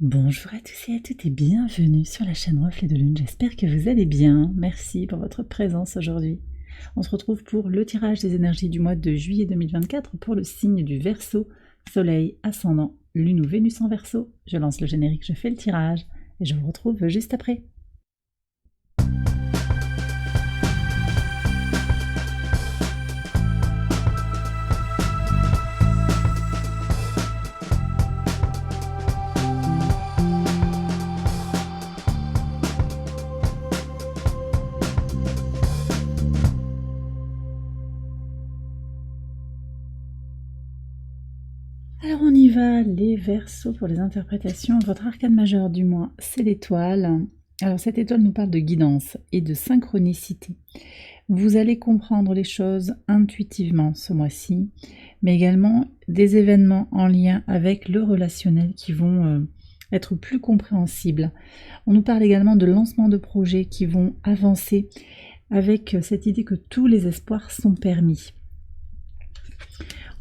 Bonjour à tous et à toutes et bienvenue sur la chaîne Reflet de Lune. J'espère que vous allez bien. Merci pour votre présence aujourd'hui. On se retrouve pour le tirage des énergies du mois de juillet 2024 pour le signe du Verseau, Soleil, Ascendant, Lune ou Vénus en Verseau. Je lance le générique, je fais le tirage et je vous retrouve juste après. Alors on y va, les Verseaux pour les interprétations. Votre arcane majeur du mois, c'est l'étoile. Alors cette étoile nous parle de guidance et de synchronicité. Vous allez comprendre les choses intuitivement ce mois-ci, mais également des événements en lien avec le relationnel qui vont être plus compréhensibles. On nous parle également de lancement de projets qui vont avancer avec cette idée que tous les espoirs sont permis.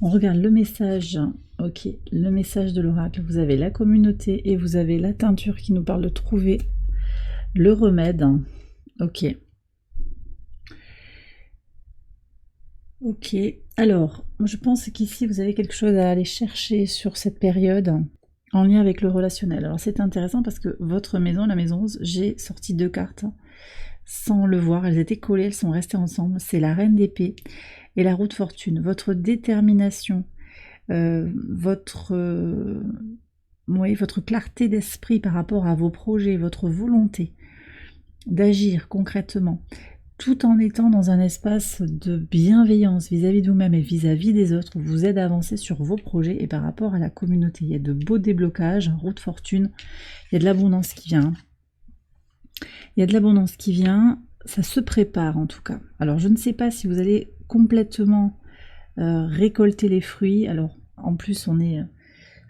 On regarde le message, ok, le message de l'oracle. Vous avez la communauté et vous avez la teinture qui nous parle de trouver le remède. Ok. Ok, alors, je pense qu'ici vous avez quelque chose à aller chercher sur cette période en lien avec le relationnel. Alors c'est intéressant parce que votre maison, la maison 11, j'ai sorti 2 cartes sans le voir, elles étaient collées, elles sont restées ensemble. C'est la reine d'épée et la roue de fortune. Votre détermination, votre clarté d'esprit par rapport à vos projets, votre volonté d'agir concrètement, tout en étant dans un espace de bienveillance vis-à-vis de vous-même et vis-à-vis des autres, vous aide à avancer sur vos projets et par rapport à la communauté. Il y a de beaux déblocages, roue de fortune, il y a de l'abondance qui vient. Il y a de l'abondance qui vient, ça se prépare en tout cas. Alors je ne sais pas si vous allez complètement récolter les fruits. Alors en plus on est,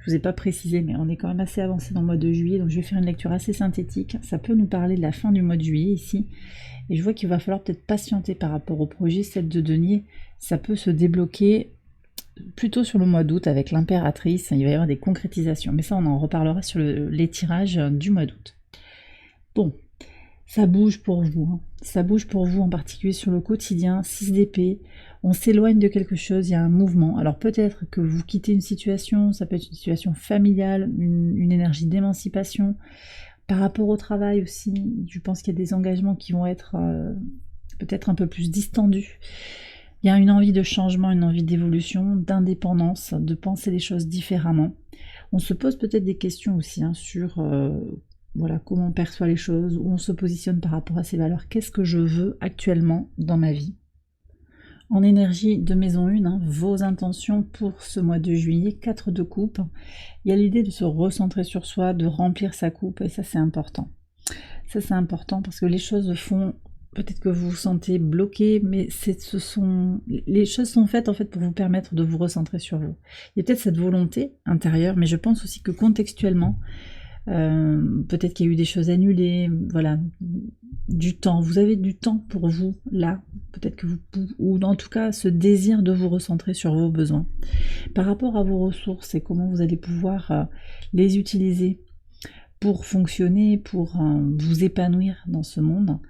je vous ai pas précisé, mais on est quand même assez avancé dans le mois de juillet, donc je vais faire une lecture assez synthétique. Ça peut nous parler de la fin du mois de juillet ici. Et je vois qu'il va falloir peut-être patienter par rapport au projet 7 de denier. Ça peut se débloquer plutôt sur le mois d'août avec l'impératrice. Il va y avoir des concrétisations. Mais ça, on en reparlera sur les tirages du mois d'août. Bon, ça bouge pour vous. Hein. Ça bouge pour vous en particulier sur le quotidien. 6 d'épée. On s'éloigne de quelque chose, il y a un mouvement. Alors peut-être que vous quittez une situation, ça peut être une situation familiale, une énergie d'émancipation. Par rapport au travail aussi, je pense qu'il y a des engagements qui vont être peut-être un peu plus distendus. Il y a une envie de changement, une envie d'évolution, d'indépendance, de penser les choses différemment. On se pose peut-être des questions aussi sur voilà, comment on perçoit les choses, où on se positionne par rapport à ses valeurs. Qu'est-ce que je veux actuellement dans ma vie ? En énergie de maison 1, vos intentions pour ce mois de juillet, 4 de coupe. Il y a l'idée de se recentrer sur soi, de remplir sa coupe, et ça c'est important. Ça c'est important parce que les choses font, peut-être que vous vous sentez bloqué, mais les choses sont faites en fait pour vous permettre de vous recentrer sur vous. Il y a peut-être cette volonté intérieure, mais je pense aussi que contextuellement, peut-être qu'il y a eu des choses annulées, voilà, du temps. Vous avez du temps pour vous là, peut-être que vous pouvez, ou en tout cas ce désir de vous recentrer sur vos besoins. Par rapport à vos ressources et comment vous allez pouvoir les utiliser pour fonctionner, pour vous épanouir dans ce monde.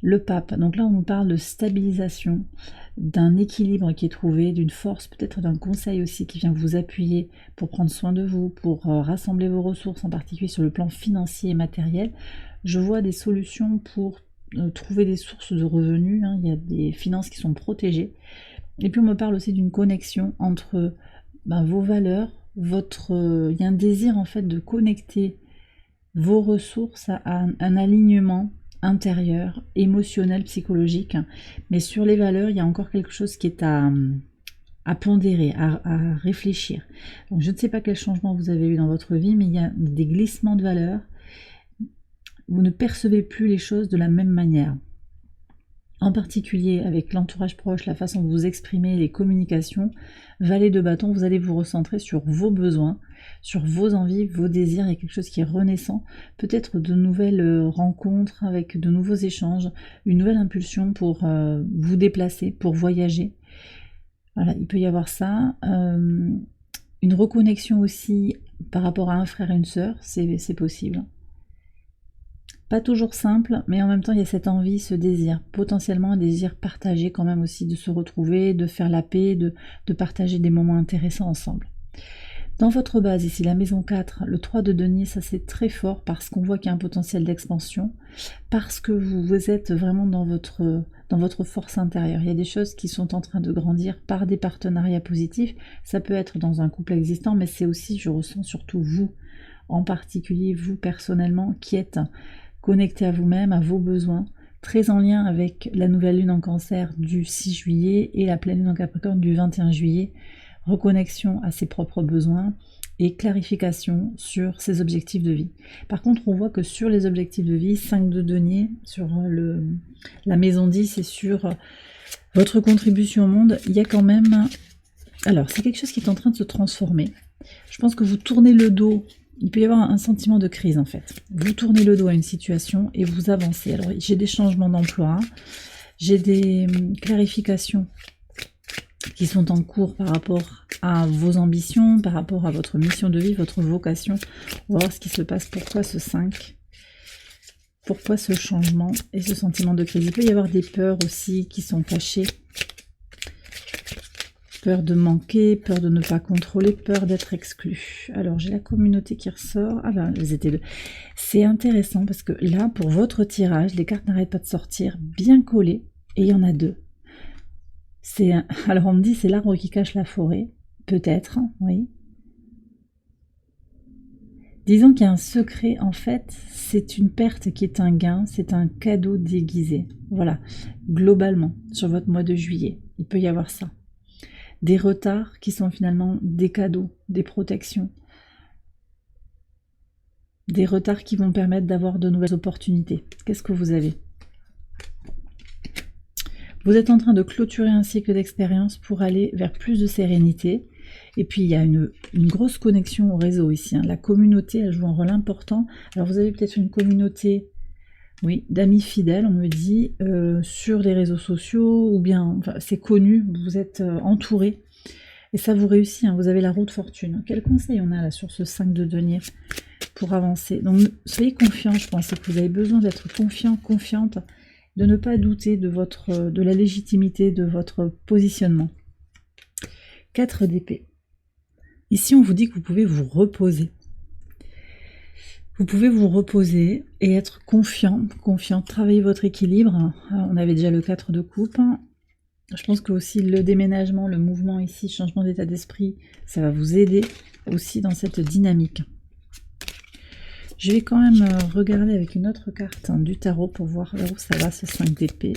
Le pape, donc là on nous parle de stabilisation, d'un équilibre qui est trouvé, d'une force, peut-être d'un conseil aussi qui vient vous appuyer pour prendre soin de vous, pour rassembler vos ressources, en particulier sur le plan financier et matériel. Je vois des solutions pour trouver des sources de revenus, il y a des finances qui sont protégées. Et puis on me parle aussi d'une connexion entre vos valeurs, il y a un désir en fait de connecter vos ressources à un alignement intérieur, émotionnel, psychologique, mais sur les valeurs, il y a encore quelque chose qui est à pondérer, à réfléchir. Donc je ne sais pas quel changement vous avez eu dans votre vie, mais il y a des glissements de valeurs. Vous ne percevez plus les choses de la même manière. En particulier avec l'entourage proche, la façon de vous exprimer, les communications, valet de bâton, vous allez vous recentrer sur vos besoins, sur vos envies, vos désirs, il y a quelque chose qui est renaissant, peut-être de nouvelles rencontres avec de nouveaux échanges, une nouvelle impulsion pour vous déplacer, pour voyager. Voilà, il peut y avoir ça. Une reconnexion aussi par rapport à un frère et une sœur, c'est possible. Pas toujours simple, mais en même temps il y a cette envie, ce désir, potentiellement un désir partagé quand même aussi, de se retrouver, de faire la paix, de partager des moments intéressants ensemble. Dans votre base, ici la maison 4, le 3 de denier, ça c'est très fort parce qu'on voit qu'il y a un potentiel d'expansion, parce que vous êtes vraiment dans votre force intérieure. Il y a des choses qui sont en train de grandir par des partenariats positifs. Ça peut être dans un couple existant, mais c'est aussi, je ressens surtout vous, en particulier vous personnellement, qui êtes connecté à vous-même, à vos besoins, très en lien avec la nouvelle lune en cancer du 6 juillet et la pleine lune en capricorne du 21 juillet. Reconnexion à ses propres besoins et clarification sur ses objectifs de vie. Par contre, on voit que sur les objectifs de vie, 5 de denier, sur la maison 10 et sur votre contribution au monde, il y a quand même... Alors, c'est quelque chose qui est en train de se transformer. Je pense que vous tournez le dos. Il peut y avoir un sentiment de crise en fait. Vous tournez le dos à une situation et vous avancez. Alors, j'ai des changements d'emploi, j'ai des clarifications qui sont en cours par rapport à vos ambitions, par rapport à votre mission de vie, votre vocation. On va voir ce qui se passe. Pourquoi ce 5 ? Pourquoi ce changement et ce sentiment de crise ? Il peut y avoir des peurs aussi qui sont cachées. Peur de manquer, peur de ne pas contrôler, peur d'être exclu. Alors, j'ai la communauté qui ressort. Ah ben, elles étaient deux. C'est intéressant parce que là, pour votre tirage, les cartes n'arrêtent pas de sortir, bien collées, et il y en a deux. Alors on me dit c'est l'arbre qui cache la forêt, peut-être, oui. Disons qu'il y a un secret, en fait, c'est une perte qui est un gain, c'est un cadeau déguisé. Voilà, globalement, sur votre mois de juillet, il peut y avoir ça. Des retards qui sont finalement des cadeaux, des protections. Des retards qui vont permettre d'avoir de nouvelles opportunités. Qu'est-ce que vous avez ? Vous êtes en train de clôturer un cycle d'expérience pour aller vers plus de sérénité. Et puis, il y a une grosse connexion au réseau ici. La communauté, elle joue un rôle important. Alors, vous avez peut-être une communauté, oui, d'amis fidèles, on me dit, sur les réseaux sociaux, ou bien, enfin, c'est connu, vous êtes entouré. Et ça vous réussit, vous avez la roue de fortune. Quel conseil on a là sur ce 5 de denier pour avancer? Donc, soyez confiants, je pense, que vous avez besoin d'être confiant, confiante, de ne pas douter de la légitimité de votre positionnement. 4 d'épée. Ici, on vous dit que vous pouvez vous reposer. Vous pouvez vous reposer et être confiant, travailler votre équilibre. On avait déjà le 4 de coupe. Je pense que aussi le déménagement, le mouvement ici, changement d'état d'esprit, ça va vous aider aussi dans cette dynamique. Je vais quand même regarder avec une autre carte du tarot pour voir où ça va ce 5 d'épée.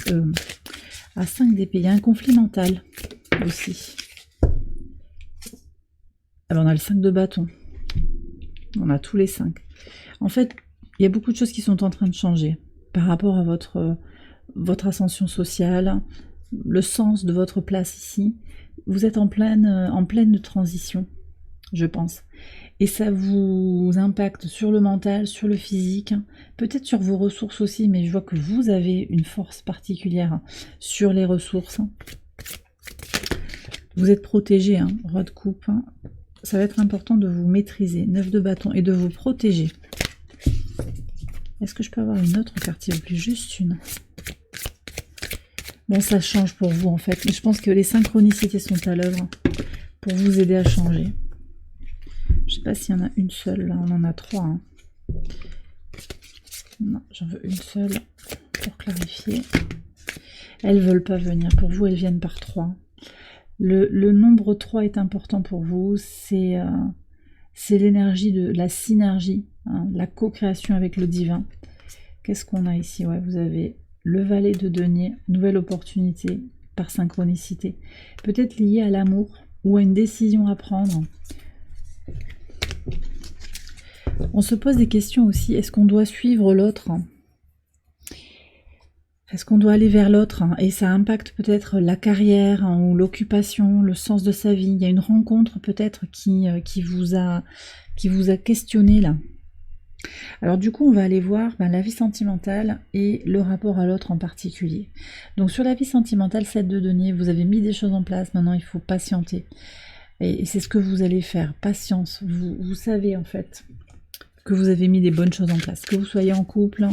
À 5 d'épée, il y a un conflit mental aussi. Alors on a le 5 de bâton. On a tous les 5. En fait, il y a beaucoup de choses qui sont en train de changer par rapport à votre ascension sociale, le sens de votre place ici. Vous êtes en pleine transition, je pense. Et ça vous impacte sur le mental, sur le physique, peut-être sur vos ressources aussi, mais je vois que vous avez une force particulière sur les ressources. Vous êtes protégé, roi de coupe. Ça va être important de vous maîtriser, 9 de bâton, et de vous protéger. Est-ce que je peux avoir une autre carte, s'il vous plaît? Juste une. Bon, ça change pour vous en fait, mais je pense que les synchronicités sont à l'œuvre pour vous aider à changer. Je sais pas s'il y en a une seule, là on en a 3. Non, j'en veux une seule pour clarifier. Elles ne veulent pas venir, pour vous elles viennent par 3. Le nombre 3 est important pour vous, c'est l'énergie de la synergie, la co-création avec le divin. Qu'est-ce qu'on a ici? Ouais, vous avez le valet de denier, nouvelle opportunité par synchronicité. Peut-être lié à l'amour ou à une décision à prendre. On se pose des questions aussi, est-ce qu'on doit suivre l'autre? Est-ce qu'on doit aller vers l'autre? Et ça impacte peut-être la carrière ou l'occupation, le sens de sa vie. Il y a une rencontre peut-être qui vous a questionné là. Alors du coup, on va aller voir la vie sentimentale et le rapport à l'autre en particulier. Donc sur la vie sentimentale, 7 de denier, vous avez mis des choses en place, maintenant il faut patienter. Et c'est ce que vous allez faire. Patience. Vous savez en fait que vous avez mis des bonnes choses en place. Que vous soyez en couple,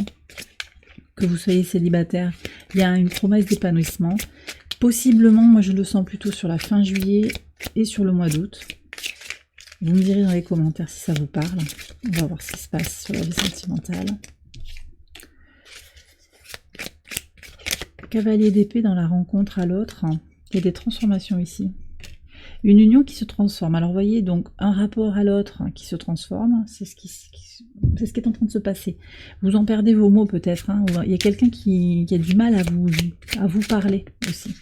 que vous soyez célibataire, il y a une promesse d'épanouissement. Possiblement, moi je le sens plutôt sur la fin juillet et sur le mois d'août. Vous me direz dans les commentaires si ça vous parle. On va voir ce qui se passe sur la vie sentimentale. Cavalier d'épée dans la rencontre à l'autre. Il y a des transformations ici. Une union qui se transforme. Alors, vous voyez, donc, un rapport à l'autre qui se transforme. C'est ce qui est en train de se passer. Vous en perdez vos mots, peut-être. Hein. Il y a quelqu'un qui a du mal à vous parler aussi.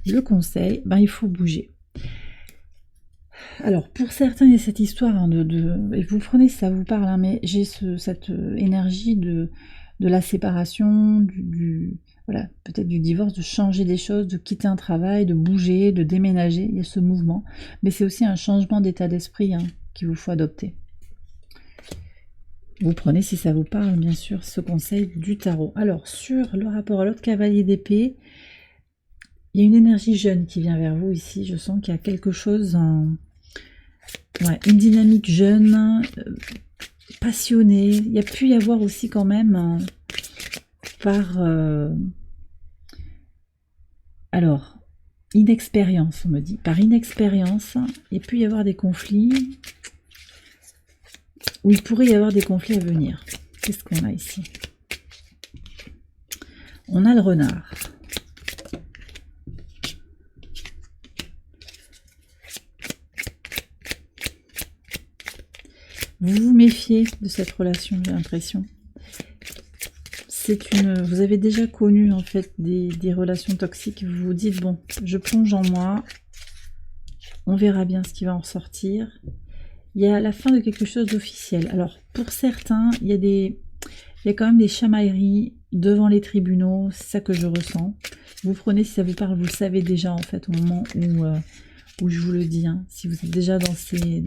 Le conseil, ben, il faut bouger. Alors, pour certains, il y a cette histoire hein, et vous prenez si ça vous parle, hein, mais j'ai cette énergie de la séparation, voilà, peut-être du divorce, de changer des choses, de quitter un travail, de bouger, de déménager. Il y a ce mouvement. Mais c'est aussi un changement d'état d'esprit hein, qu'il vous faut adopter. Vous prenez, si ça vous parle, bien sûr, ce conseil du tarot. Alors, sur le rapport à l'autre, cavalier d'épée, il y a une énergie jeune qui vient vers vous ici. Je sens qu'il y a quelque chose, ouais, une dynamique jeune, passionnée. Il y a pu y avoir aussi quand même, alors, inexpérience, on me dit. Par inexpérience, il peut y avoir des conflits, ou il pourrait y avoir des conflits à venir. Qu'est-ce qu'on a ici? On a le renard. Vous vous méfiez de cette relation, j'ai l'impression. Vous avez déjà connu en fait des relations toxiques. Vous vous dites, bon, je plonge en moi. On verra bien ce qui va en ressortir. Il y a la fin de quelque chose d'officiel. Alors, pour certains, il y a quand même des chamailleries devant les tribunaux. C'est ça que je ressens. Vous prenez, si ça vous parle, vous le savez déjà en fait au moment où je vous le dis. Hein, si vous êtes déjà dans ces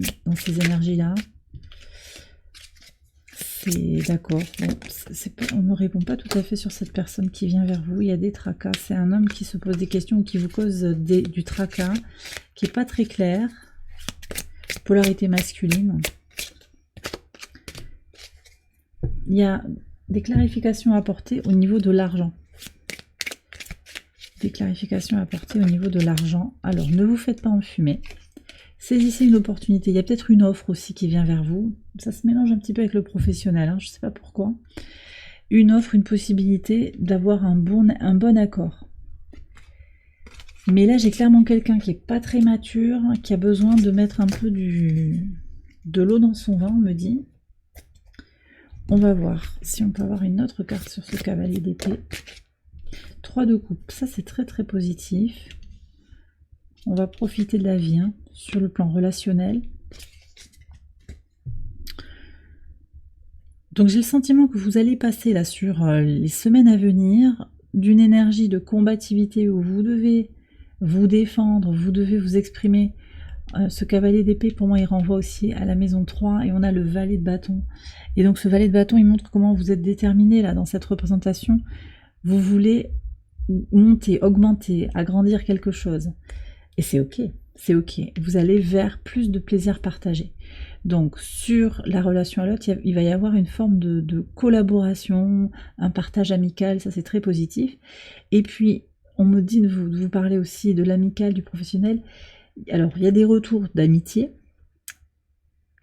énergies-là. C'est d'accord. Bon, on ne répond pas tout à fait sur cette personne qui vient vers vous. Il y a des tracas. C'est un homme qui se pose des questions ou qui vous cause du tracas, qui n'est pas très clair. Polarité masculine. Il y a des clarifications à apporter au niveau de l'argent. Des clarifications à apporter au niveau de l'argent. Alors, ne vous faites pas enfumer. Saisissez une opportunité. Il y a peut-être une offre aussi qui vient vers vous. Ça se mélange un petit peu avec le professionnel, hein, je ne sais pas pourquoi. Une offre, une possibilité d'avoir un bon accord. Mais là, j'ai clairement quelqu'un qui n'est pas très mature, qui a besoin de mettre un peu de l'eau dans son vin, on me dit. On va voir si on peut avoir une autre carte sur ce cavalier d'épée. 3 de coupe, ça c'est très très positif. On va profiter de la vie hein, sur le plan relationnel. Donc j'ai le sentiment que vous allez passer là sur les semaines à venir d'une énergie de combativité où vous devez vous défendre, vous devez vous exprimer. Ce cavalier d'épée, pour moi, il renvoie aussi à la maison 3 et on a le valet de bâton. Et donc ce valet de bâton, il montre comment vous êtes déterminé là dans cette représentation. Vous voulez monter, augmenter, agrandir quelque chose. Et c'est ok, c'est ok. Vous allez vers plus de plaisir partagé. Donc sur la relation à l'autre, il va y avoir une forme de collaboration, un partage amical, ça c'est très positif. Et puis on me dit de vous parler aussi de l'amical, du professionnel. Alors il y a des retours d'amitié,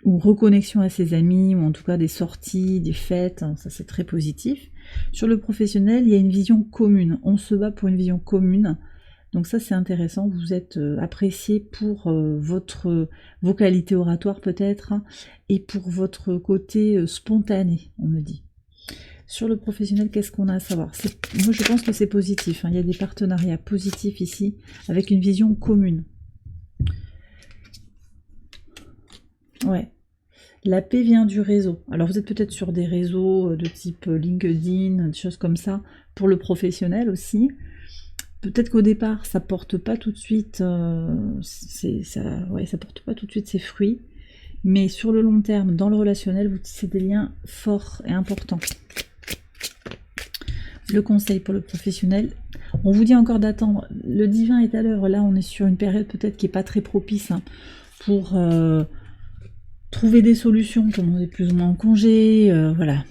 ou reconnexion à ses amis, ou en tout cas des sorties, des fêtes, hein, ça c'est très positif. Sur le professionnel, il y a une vision commune. On se bat pour une vision commune. Donc ça c'est intéressant, vous êtes apprécié pour vos qualités oratoires peut-être, hein, et pour votre côté spontané, on me dit. Sur le professionnel, qu'est-ce qu'on a à savoir? Moi je pense que c'est positif, hein, il y a des partenariats positifs ici, avec une vision commune. Ouais. La paix vient du réseau. Alors vous êtes peut-être sur des réseaux de type LinkedIn, des choses comme ça, pour le professionnel aussi. Peut-être qu'au départ, ça porte pas tout de suite, ça porte pas tout de suite ses fruits, mais sur le long terme, dans le relationnel, vous tissez des liens forts et importants. Le conseil pour le professionnel, On vous dit encore d'attendre. Le divin est à l'œuvre. Là, on est sur une période peut-être qui n'est pas très propice hein, pour trouver des solutions, comme on est plus ou moins en congé. Voilà,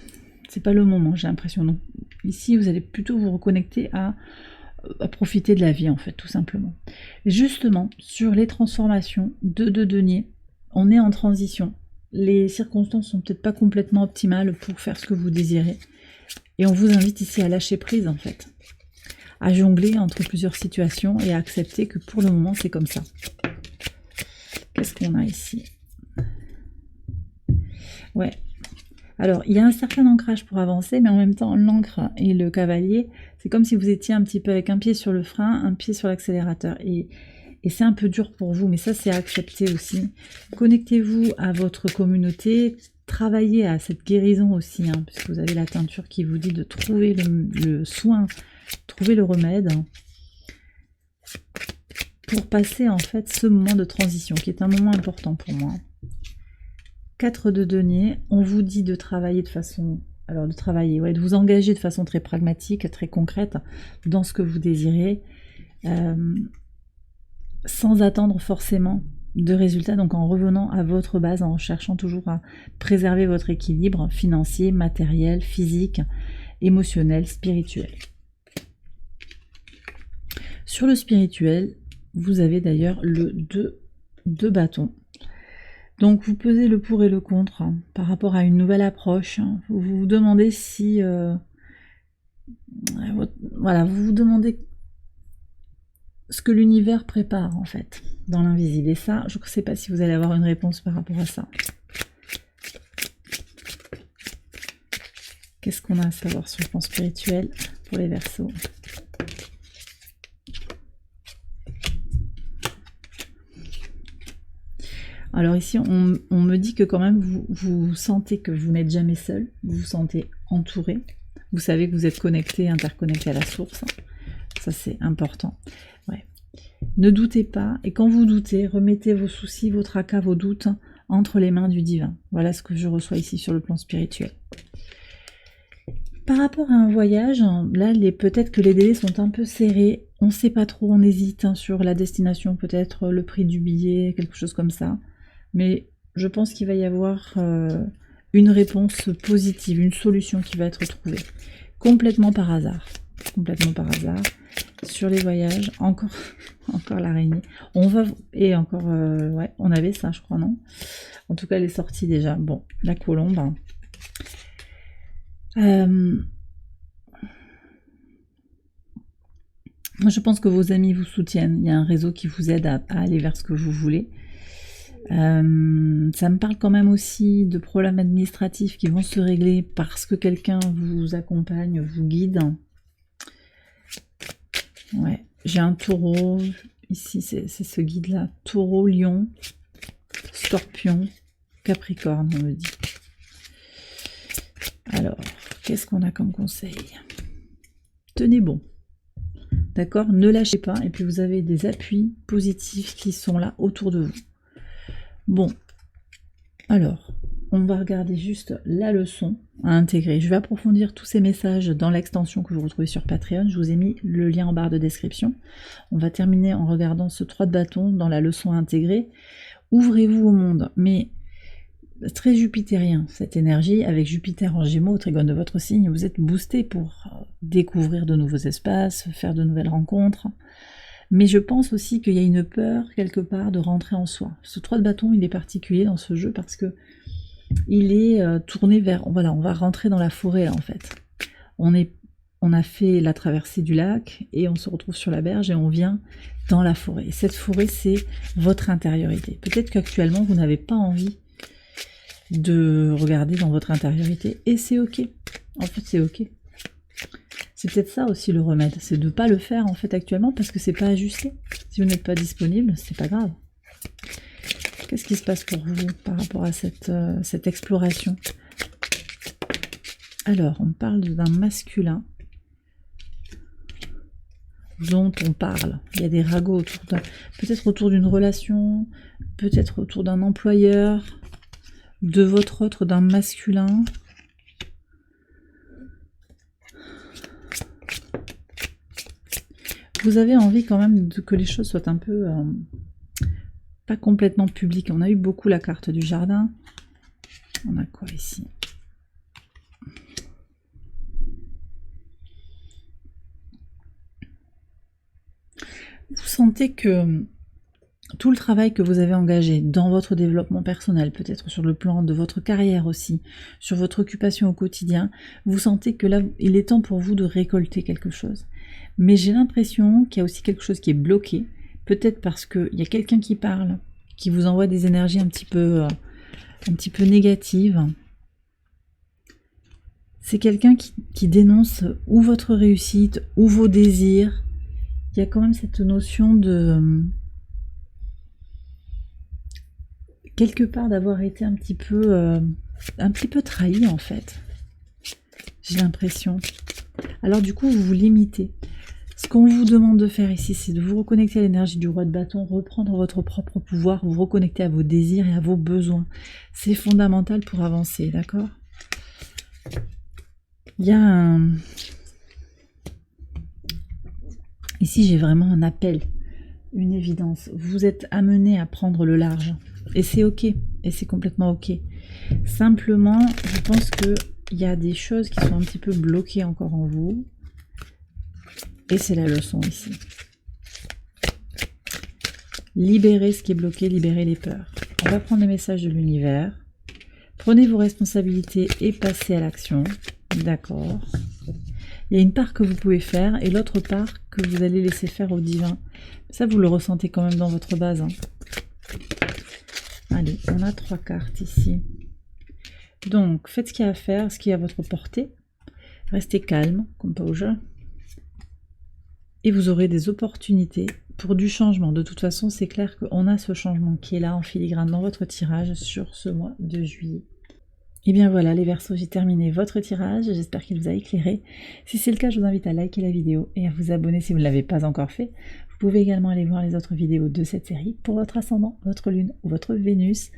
c'est pas le moment, j'ai l'impression. Donc ici, vous allez plutôt vous reconnecter à profiter de la vie, en fait, tout simplement. Et justement, sur les transformations de deniers, on est en transition. Les circonstances sont peut-être pas complètement optimales pour faire ce que vous désirez. Et on vous invite ici à lâcher prise, en fait. À jongler entre plusieurs situations et à accepter que pour le moment, c'est comme ça. Qu'est-ce qu'on a ici? Ouais. Alors, il y a un certain ancrage pour avancer, mais en même temps, l'encre et le cavalier, c'est comme si vous étiez un petit peu avec un pied sur le frein, un pied sur l'accélérateur. Et c'est un peu dur pour vous, mais ça, c'est à accepter aussi. Connectez-vous à votre communauté, travaillez à cette guérison aussi, hein, puisque vous avez la teinture qui vous dit de trouver le soin, trouver le remède, pour passer en fait ce moment de transition, qui est un moment important pour moi. 4 de denier, on vous dit de travailler de façon... Alors de travailler, ouais, de vous engager de façon très pragmatique, très concrète dans ce que vous désirez, sans attendre forcément de résultats, donc en revenant à votre base, en cherchant toujours à préserver votre équilibre financier, matériel, physique, émotionnel, spirituel. Sur le spirituel, vous avez d'ailleurs le 2 de bâton. Donc vous pesez le pour et le contre hein, par rapport à une nouvelle approche. Vous vous demandez si... voilà, vous vous demandez ce que l'univers prépare en fait dans l'invisible. Et ça, je ne sais pas si vous allez avoir une réponse par rapport à ça. Qu'est-ce qu'on a à savoir sur le plan spirituel pour les Verseaux? Alors ici, on me dit que quand même, vous sentez que vous n'êtes jamais seul, vous vous sentez entouré, vous savez que vous êtes connecté, interconnecté à la source, ça c'est important. Ouais. Ne doutez pas, et quand vous doutez, remettez vos soucis, vos tracas, vos doutes entre les mains du divin. Voilà ce que je reçois ici sur le plan spirituel. Par rapport à un voyage, là peut-être que les délais sont un peu serrés, on ne sait pas trop, on hésite hein, sur la destination, peut-être le prix du billet, quelque chose comme ça. Mais je pense qu'il va y avoir une réponse positive, une solution qui va être trouvée. Complètement par hasard. Complètement par hasard. Sur les voyages, encore l'araignée. On va... Et encore... ouais, on avait ça, je crois, non? En tout cas, elle est sortie déjà. Bon, la colombe. Je pense que vos amis vous soutiennent. Il y a un réseau qui vous aide à aller vers ce que vous voulez. Ça me parle quand même aussi de problèmes administratifs qui vont se régler parce que quelqu'un vous accompagne, vous guide. Ouais, j'ai un taureau, ici c'est ce guide-là, taureau, lion, scorpion, capricorne, on me dit. Alors, qu'est-ce qu'on a comme conseil? Tenez bon, d'accord? Ne lâchez pas, et puis vous avez des appuis positifs qui sont là autour de vous. Bon, alors, on va regarder juste la leçon à intégrer. Je vais approfondir tous ces messages dans l'extension que vous retrouvez sur Patreon. Je vous ai mis le lien en barre de description. On va terminer en regardant ce 3 de bâton dans la leçon à intégrer. Ouvrez-vous au monde, mais très jupitérien, cette énergie, avec Jupiter en Gémeaux, au trigone de votre signe, vous êtes boosté pour découvrir de nouveaux espaces, faire de nouvelles rencontres. Mais je pense aussi qu'il y a une peur, quelque part, de rentrer en soi. Ce 3 de bâton, il est particulier dans ce jeu parce que il est tourné vers... Voilà, on va rentrer dans la forêt, là, en fait. On a fait la traversée du lac, et on se retrouve sur la berge, et on vient dans la forêt. Et cette forêt, c'est votre intériorité. Peut-être qu'actuellement, vous n'avez pas envie de regarder dans votre intériorité, et c'est ok. En fait, c'est ok. C'est peut-être ça aussi le remède, c'est de ne pas le faire en fait actuellement parce que c'est pas ajusté. Si vous n'êtes pas disponible, c'est pas grave. Qu'est-ce qui se passe pour vous par rapport à cette exploration? Alors, on parle d'un masculin dont on parle. Il y a des ragots autour peut-être autour d'une relation, peut-être autour d'un employeur, de votre autre, d'un masculin. vous avez envie quand même que les choses soient un peu... pas complètement publiques. On a eu beaucoup la carte du jardin. On a quoi ici? Vous sentez que tout le travail que vous avez engagé dans votre développement personnel, peut-être sur le plan de votre carrière aussi, sur votre occupation au quotidien, vous sentez que là, il est temps pour vous de récolter quelque chose. Mais j'ai l'impression qu'il y a aussi quelque chose qui est bloqué, peut-être parce qu'il y a quelqu'un qui parle, qui vous envoie des énergies un petit peu négatives. C'est quelqu'un qui dénonce ou votre réussite, ou vos désirs. Il y a quand même cette notion de... quelque part d'avoir été un petit peu trahi en fait. J'ai l'impression. Alors du coup, vous vous limitez. Ce qu'on vous demande de faire ici, c'est de vous reconnecter à l'énergie du roi de bâton, reprendre votre propre pouvoir, vous reconnecter à vos désirs et à vos besoins. C'est fondamental pour avancer, d'accord? Il y a un... Ici, j'ai vraiment un appel, une évidence. Vous êtes amené à prendre le large. Et c'est ok. Et c'est complètement ok. Simplement, je pense qu'il y a des choses qui sont un petit peu bloquées encore en vous. Et c'est la leçon ici. Libérez ce qui est bloqué, libérez les peurs. On va prendre les messages de l'univers. Prenez vos responsabilités et passez à l'action. D'accord. Il y a une part que vous pouvez faire et l'autre part que vous allez laisser faire au divin. Ça, vous le ressentez quand même dans votre base. Hein. Allez, on a 3 cartes ici. Donc, faites ce qu'il y a à faire, ce qui est à votre portée. Restez calme, composure. Et vous aurez des opportunités pour du changement. De toute façon, c'est clair qu'on a ce changement qui est là en filigrane dans votre tirage sur ce mois de juillet. Et bien voilà les Verseaux, j'ai terminé votre tirage, j'espère qu'il vous a éclairé. Si c'est le cas, je vous invite à liker la vidéo et à vous abonner si vous ne l'avez pas encore fait. Vous pouvez également aller voir les autres vidéos de cette série pour votre ascendant, votre lune ou votre Vénus.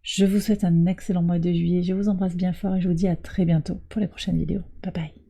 Je vous souhaite un excellent mois de juillet, je vous embrasse bien fort et je vous dis à très bientôt pour les prochaines vidéos. Bye bye.